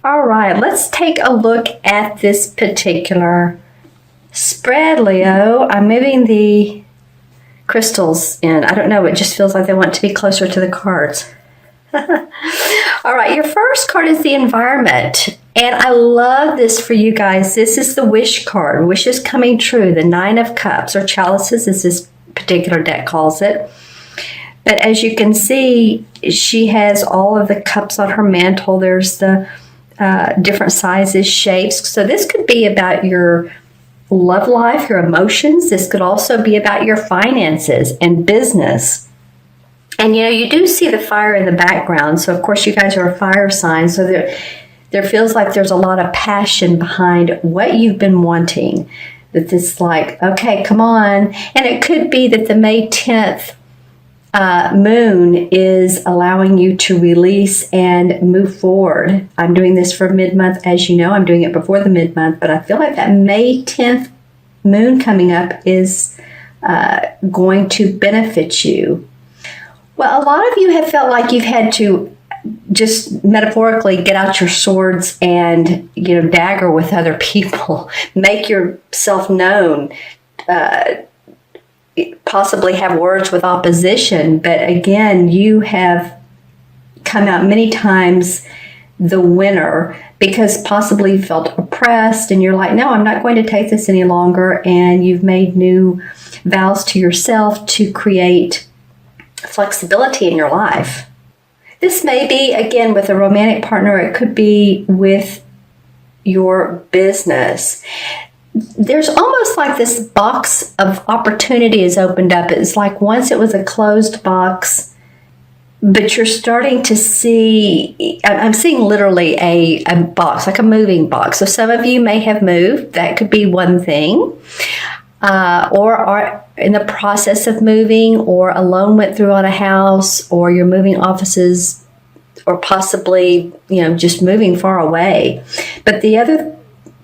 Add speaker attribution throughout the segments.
Speaker 1: All right, let's take a look at this particular spread, Leo. I'm moving the crystals in. I don't know, it just feels like they want to be closer to the cards. All right, your first card is the environment. And I love this for you guys. This is the wish card. Wishes coming true. The Nine of Cups, or chalices as this particular deck calls it. But as you can see, she has all of the cups on her mantle. There's the different sizes, shapes. So this could be about your love life, your emotions. This could also be about your finances and business. And you do see the fire in the background. So of course you guys are a fire sign. So there feels like there's a lot of passion behind what you've been wanting. That this like, okay, come on. And it could be that the May 10th moon is allowing you to release and move forward. I'm doing this for mid-month. As you know, I'm doing it before the mid-month. But I feel like that May 10th moon coming up is going to benefit you. Well, a lot of you have felt like you've had to just metaphorically get out your swords and, dagger with other people, make yourself known, possibly have words with opposition. But again, you have come out many times the winner because possibly you felt oppressed and you're like, no, I'm not going to take this any longer. And you've made new vows to yourself to create flexibility in your life. This may be, again, with a romantic partner. It could be with your business. There's almost like this box of opportunity is opened up. It's like once it was a closed box, but you're starting to see, I'm seeing literally a box, like a moving box. So some of you may have moved. That could be one thing. Or are in the process of moving, or a loan went through on a house, or you're moving offices, or possibly, just moving far away. But the other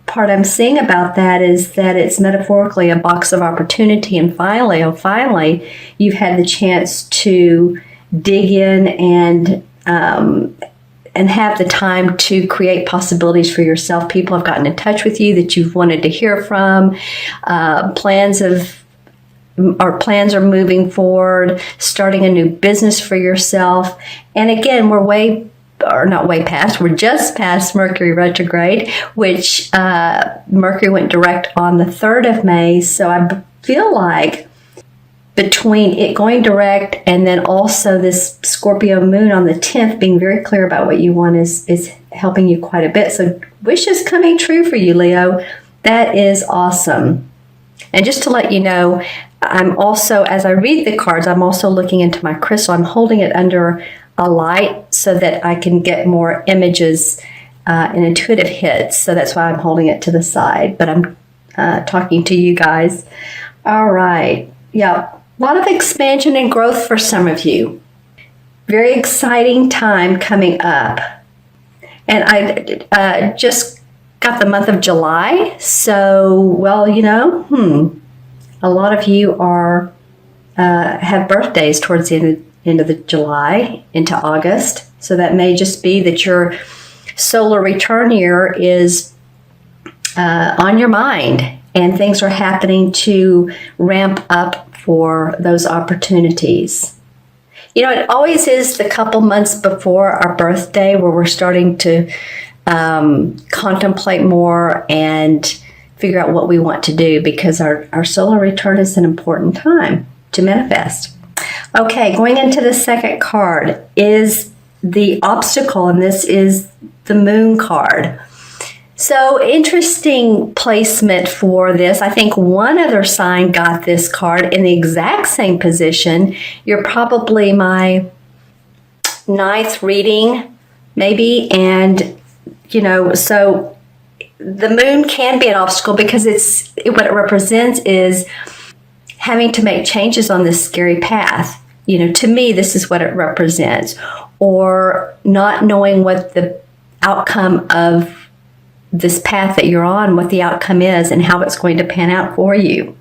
Speaker 1: part I'm seeing about that is that it's metaphorically a box of opportunity. And finally, you've had the chance to dig in and have the time to create possibilities for yourself. People have gotten in touch with you that you've wanted to hear from. Plans are moving forward, starting a new business for yourself. And again, we're just past Mercury retrograde, which Mercury went direct on the 3rd of May. So I feel like between it going direct and then also this Scorpio moon on the 10th, being very clear about what you want is helping you quite a bit. So wishes coming true for you, Leo. That is awesome. And just to let you know, I'm also, as I read the cards, I'm also looking into my crystal. I'm holding it under a light so that I can get more images and intuitive hits. So that's why I'm holding it to the side. But I'm talking to you guys. All right. Yeah. A lot of expansion and growth for some of you. Very exciting time coming up. And I just got the month of July. So, well, a lot of you are have birthdays towards the end of the July into August. So that may just be that your solar return year is on your mind and things are happening to ramp up for those opportunities. It always is the couple months before our birthday where we're starting to contemplate more and figure out what we want to do, because our solar return is an important time to manifest. Okay, going into the second card is the obstacle, and this is the moon card. So interesting placement for this. I think one other sign got this card in the exact same position. You're probably my 9th reading, maybe. And, so the moon can be an obstacle because what it represents is having to make changes on this scary path. To me, this is what it represents. Or not knowing what the outcome of this path that you're on, what the outcome is and how it's going to pan out for you.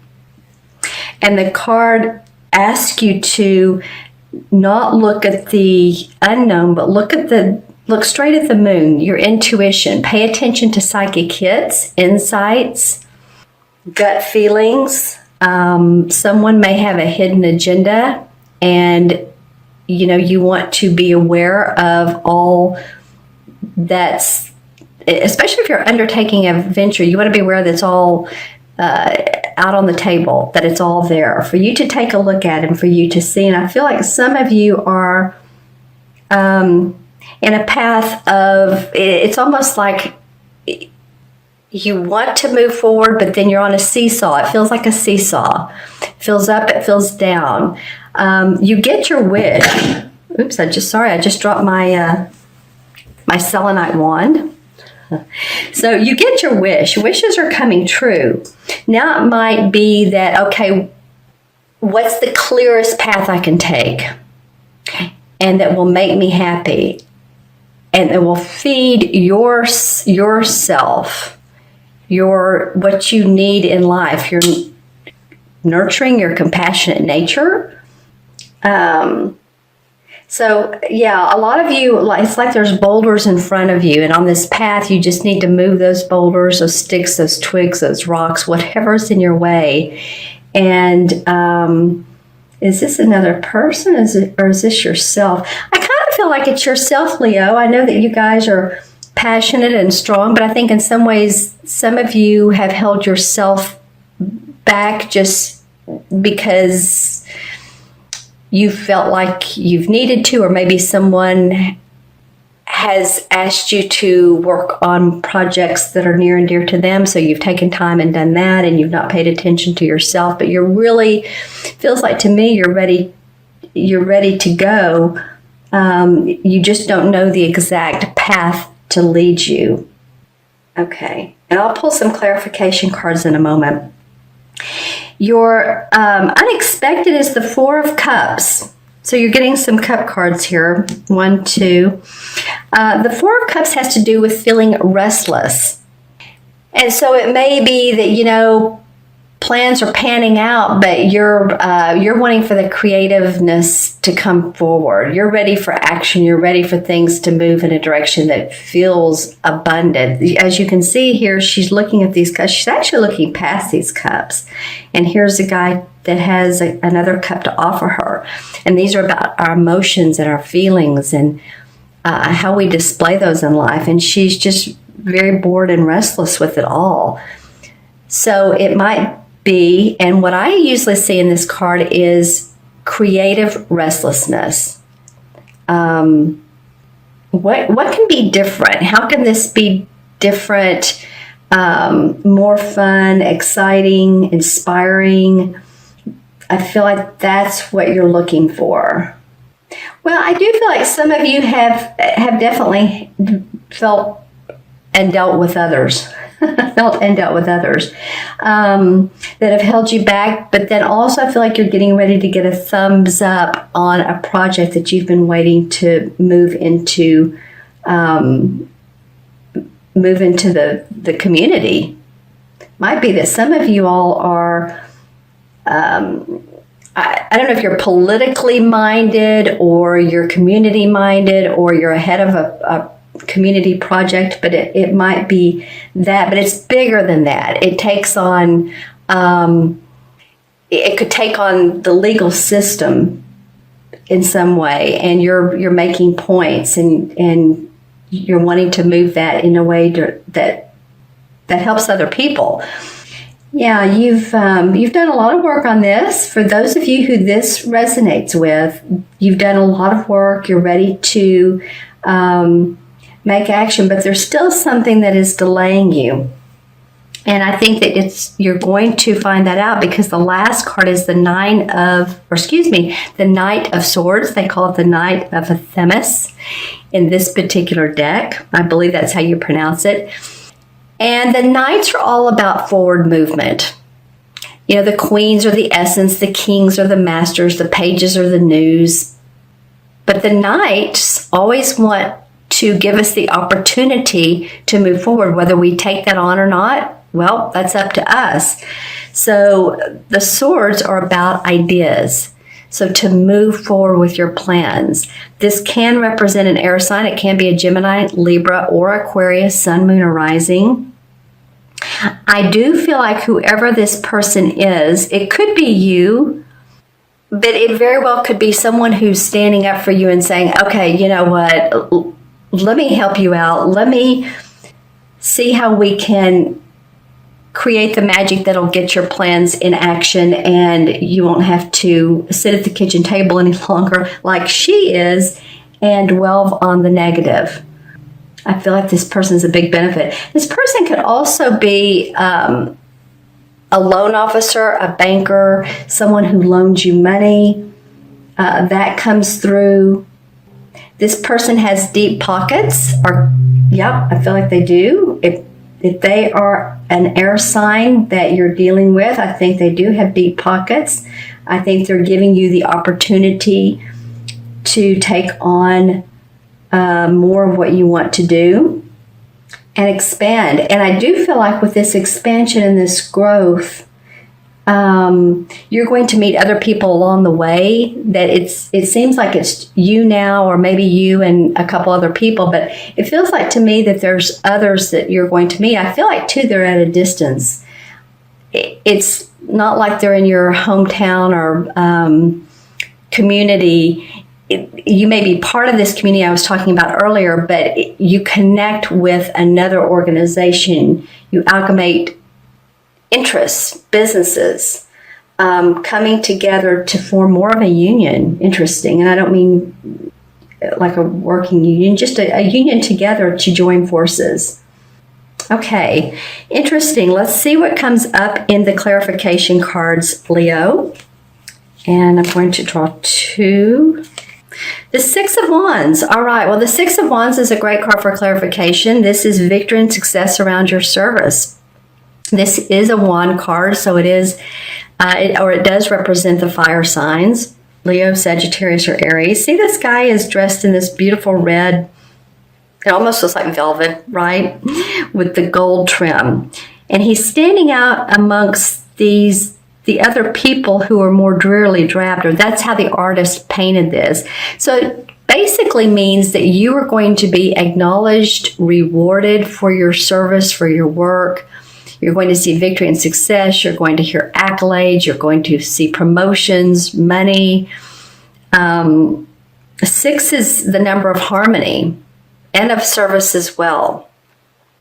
Speaker 1: And the card asks you to not look at the unknown, but look at the look straight at the moon, your intuition. Pay attention to psychic hits, insights, gut feelings. Someone may have a hidden agenda, and you want to be aware of all that's, especially if you're undertaking a venture, you want to be aware that's all out on the table, that it's all there for you to take a look at and for you to see. And I feel like some of you are in a path of, it's almost like you want to move forward, but then you're on a seesaw. It feels like a seesaw. It feels up, it feels down. You get your wish. Oops, I just dropped my my selenite wand. So you get your wish. Wishes are coming true. Now it might be that, okay, what's the clearest path I can take and that will make me happy and that will feed yourself, what you need in life, your nurturing, your compassionate nature. So yeah, a lot of you, it's like there's boulders in front of you, and on this path, you just need to move those boulders, those sticks, those twigs, those rocks, whatever's in your way. And is this another person, or is this yourself? I kind of feel like it's yourself, Leo. I know that you guys are passionate and strong, but I think in some ways, some of you have held yourself back just because you felt like you've needed to, or maybe someone has asked you to work on projects that are near and dear to them. So you've taken time and done that, and you've not paid attention to yourself, but you're really, feels like to me, you're ready to go. You just don't know the exact path to lead you. Okay. And I'll pull some clarification cards in a moment. Your unexpected is the Four of Cups. So you're getting some cup cards here. 1, 2. The Four of Cups has to do with feeling restless. And so it may be that, plans are panning out, but you're wanting for the creativeness to come forward. You're ready for action. You're ready for things to move in a direction that feels abundant. As you can see here, she's looking at these cups. She's actually looking past these cups. And here's a guy that has another cup to offer her. And these are about our emotions and our feelings and how we display those in life. And she's just very bored and restless with it all. So it might be, and what I usually see in this card is creative restlessness. What can be different? How can this be different, more fun, exciting, inspiring? I feel like that's what you're looking for. Well, I do feel like some of you have definitely felt and dealt with others. That have held you back, but then also I feel like you're getting ready to get a thumbs up on a project that you've been waiting to move into the community. Might be that some of you all are I don't know if you're politically minded or you're community minded or you're ahead of a community project, but it might be that, but it's bigger than that. It takes on, it could take on the legal system in some way, and you're making points and you're wanting to move that in a way that helps other people. Yeah, you've done a lot of work on this. For those of you who this resonates with, you've done a lot of work. You're ready to make action, but there's still something that is delaying you. And I think that you're going to find that out because the last card is the Knight of Swords. They call it the Knight of Themis in this particular deck. I believe that's how you pronounce it. And the Knights are all about forward movement. The Queens are the essence, the Kings are the masters, the Pages are the news. But the Knights always want to give us the opportunity to move forward. Whether we take that on or not, well, that's up to us. So the Swords are about ideas. So to move forward with your plans. This can represent an air sign. It can be a Gemini, Libra, or Aquarius, sun, moon, or rising. I do feel like whoever this person is, it could be you, but it very well could be someone who's standing up for you and saying, okay, you know what, let me help you out. Let me see how we can create the magic that'll get your plans in action, and you won't have to sit at the kitchen table any longer like she is and dwell on the negative. I feel like this person is a big benefit. This person could also be a loan officer, a banker, someone who loans you money. That comes through. This person has deep pockets, or yep, I feel like they do. If they are an air sign that you're dealing with, I think they do have deep pockets. I think they're giving you the opportunity to take on more of what you want to do and expand. And I do feel like with this expansion and this growth, you're going to meet other people along the way. That it seems like it's you now, or maybe you and a couple other people, but it feels like to me that there's others that you're going to meet. I feel like too they're at a distance. It's not like they're in your hometown or community. You may be part of this community I was talking about earlier, but you connect with another organization. You amalgamate interests, businesses, coming together to form more of a union. Interesting. And I don't mean like a working union, just a union together to join forces. Okay, interesting. Let's see what comes up in the clarification cards, Leo. And I'm going to draw two. The Six of Wands. All right. Well, the Six of Wands is a great card for clarification. This is victory and success around your service. This is a wand card, so it is, it does represent the fire signs, Leo, Sagittarius, or Aries. See, this guy is dressed in this beautiful red. It almost looks like velvet, right? With the gold trim. And he's standing out amongst the other people who are more drearily drab, or that's how the artist painted this. So it basically means that you are going to be acknowledged, rewarded for your service, for your work. You're going to see victory and success. You're going to hear accolades. You're going to see promotions, money. 6 is the number of harmony and of service as well.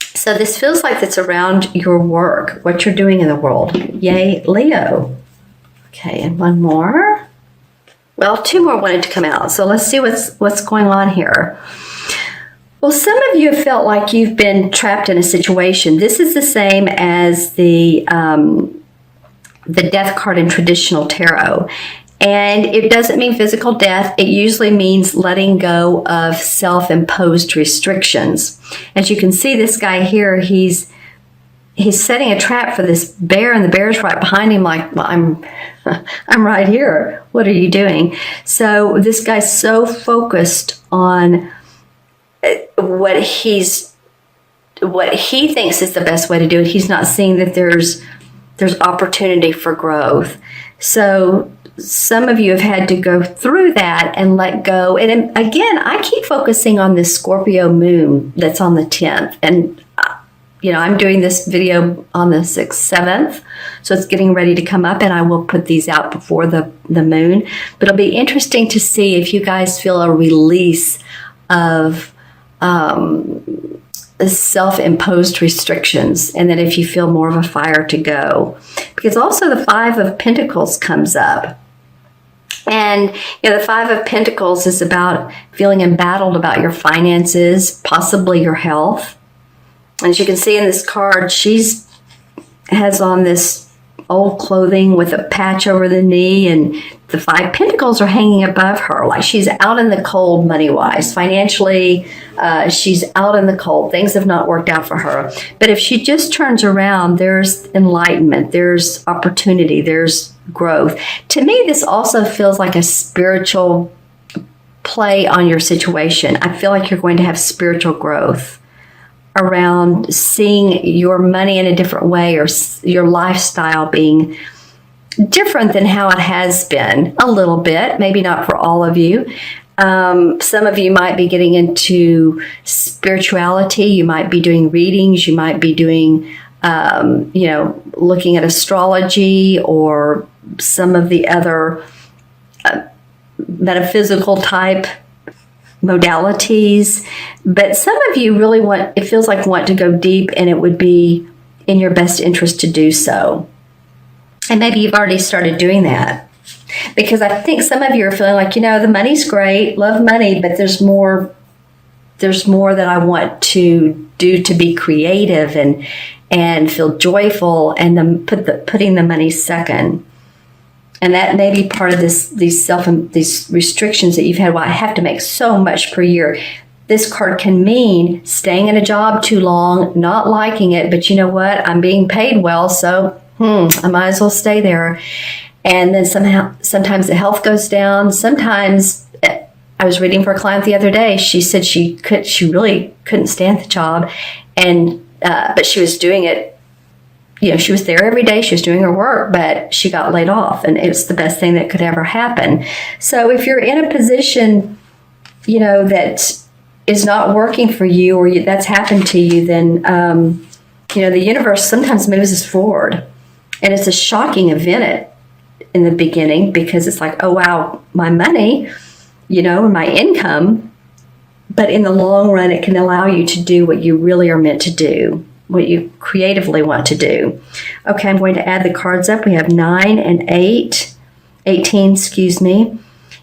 Speaker 1: So this feels like it's around your work, what you're doing in the world. Yay, Leo. Okay, and one more. Well, 2 more wanted to come out. So let's see what's going on here. Well, some of you have felt like you've been trapped in a situation. This is the same as the death card in traditional tarot. And it doesn't mean physical death. It usually means letting go of self-imposed restrictions. As you can see, this guy here, he's setting a trap for this bear, and the bear's right behind him like, well, I'm right here. What are you doing? So this guy's so focused on what he thinks is the best way to do it. He's not seeing that there's opportunity for growth. So some of you have had to go through that and let go. And again, I keep focusing on this Scorpio moon that's on the 10th. And, I'm doing this video on the 6th, 7th. So it's getting ready to come up, and I will put these out before the moon. But it'll be interesting to see if you guys feel a release of self-imposed restrictions, and then if you feel more of a fire to go. Because also the 5 of Pentacles comes up. And the 5 of Pentacles is about feeling embattled about your finances, possibly your health. And as you can see in this card, she's has on this old clothing with a patch over the knee, and the 5 Pentacles are hanging above her, like she's out in the cold money-wise. Financially, she's out in the cold. Things have not worked out for her. But if she just turns around, there's enlightenment, there's opportunity, there's growth. To me, this also feels like a spiritual play on your situation. I feel like you're going to have spiritual growth around seeing your money in a different way, or your lifestyle being different than how it has been a little bit, maybe not for all of you. Some of you might be getting into spirituality. You might be doing readings. You might be doing, looking at astrology or some of the other metaphysical type modalities. But some of you really it feels like want to go deep, and it would be in your best interest to do so. And maybe you've already started doing that. Because I think some of you are feeling like, the money's great, love money, but there's more that I want to do to be creative and feel joyful, and then putting the money second. And that may be part of these restrictions that you've had. Well, I have to make so much per year. This card can mean staying in a job too long, not liking it, but you know what? I'm being paid well, so I might as well stay there. And then sometimes the health goes down. Sometimes, I was reading for a client the other day. She said she really couldn't stand the job, but she was doing it. She was there every day. She was doing her work, but she got laid off, and it's the best thing that could ever happen. So if you're in a position, that is not working for you, or that's happened to you, then the universe sometimes moves us forward, and it's a shocking event in the beginning, because it's like, oh wow, my money, and my income. But in the long run, it can allow you to do what you really are meant to do, what you creatively want to do. Okay, I'm going to add the cards up. We have 9 and 8. 18,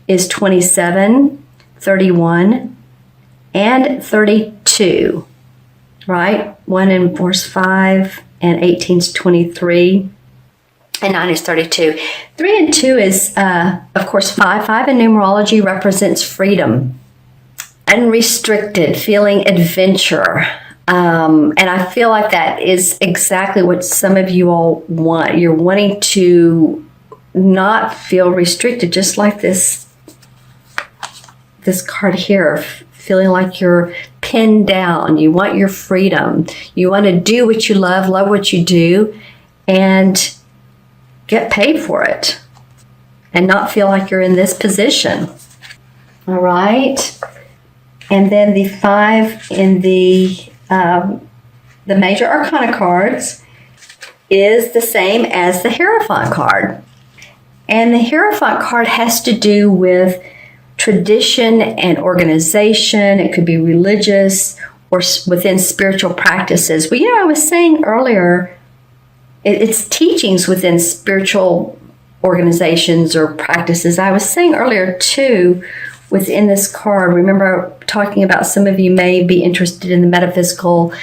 Speaker 1: is 27, 31, and 32, right? 1 and 4 is 5, and 18 is 23. And 9 is 32. 3 and 2 is, of course, 5. 5 in numerology represents freedom, unrestricted, feeling adventure. And I feel like that is exactly what some of you all want. You're wanting to not feel restricted, just like this card here, feeling like you're pinned down. You want your freedom. You want to do what you love what you do, and get paid for it, and not feel like you're in this position. All right. And then the 5 in the major arcana cards is the same as the Hierophant card. And the Hierophant card has to do with tradition and organization. It could be religious or within spiritual practices. Well, I was saying earlier, it's teachings within spiritual organizations or practices. I was saying earlier, too, within this card, remember talking about some of you may be interested in the metaphysical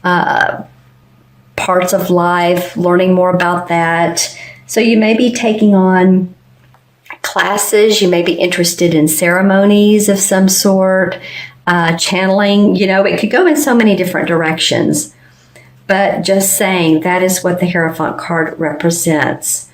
Speaker 1: parts of life, learning more about that. So you may be taking on classes. You may be interested in ceremonies of some sort, channeling. It could go in so many different directions. But just saying, that is what the Hierophant card represents.